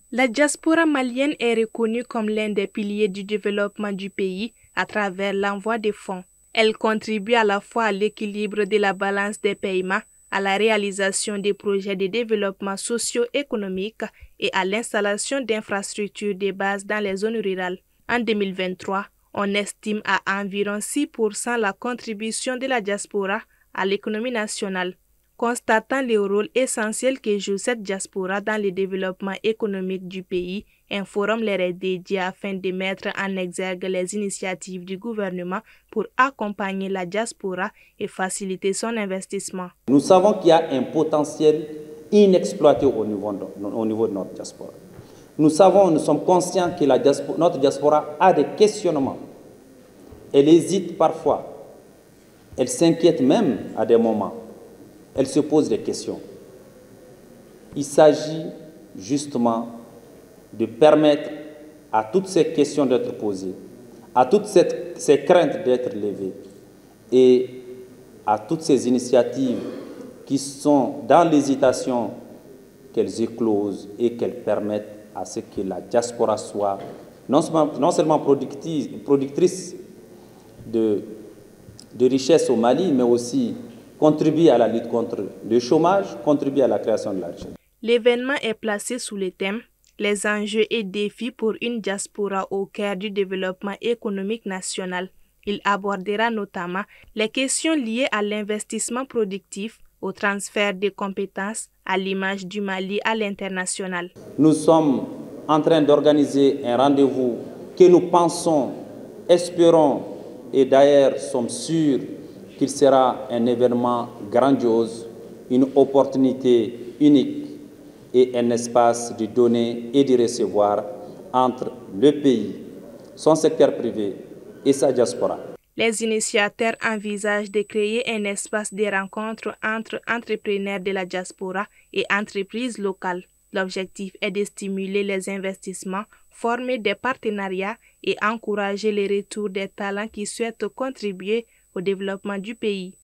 La diaspora malienne est reconnue comme l'un des piliers du développement du pays à travers l'envoi de fonds. Elle contribue à la fois à l'équilibre de la balance des paiements, à la réalisation des projets de développement socio-économique et à l'installation d'infrastructures de base dans les zones rurales. En 2023, on estime à environ 6% la contribution de la diaspora à l'économie nationale. Constatant le rôle essentiel que joue cette diaspora dans le développement économique du pays, un forum leur est dédié afin de mettre en exergue les initiatives du gouvernement pour accompagner la diaspora et faciliter son investissement. Nous savons qu'il y a un potentiel inexploité au niveau de notre diaspora. Nous sommes conscients que notre diaspora a des questionnements. Elle hésite parfois, elle s'inquiète même à des moments. Elle se pose des questions. Il s'agit justement de permettre à toutes ces questions d'être posées, à toutes ces craintes d'être levées et à toutes ces initiatives qui sont dans l'hésitation, qu'elles éclosent et qu'elles permettent à ce que la diaspora soit non seulement productrice de richesses au Mali, mais aussi contribuer à la lutte contre le chômage, contribuer à la création de la richesse. L'événement est placé sous le thème « Les enjeux et défis pour une diaspora au cœur du développement économique national ». Il abordera notamment les questions liées à l'investissement productif, au transfert de compétences, à l'image du Mali à l'international. Nous sommes en train d'organiser un rendez-vous que nous pensons, espérons et d'ailleurs sommes sûrs qu'il sera un événement grandiose, une opportunité unique et un espace de donner et de recevoir entre le pays, son secteur privé et sa diaspora. Les initiateurs envisagent de créer un espace de rencontre entre entrepreneurs de la diaspora et entreprises locales. L'objectif est de stimuler les investissements, former des partenariats et encourager le retour des talents qui souhaitent contribuer au développement du pays.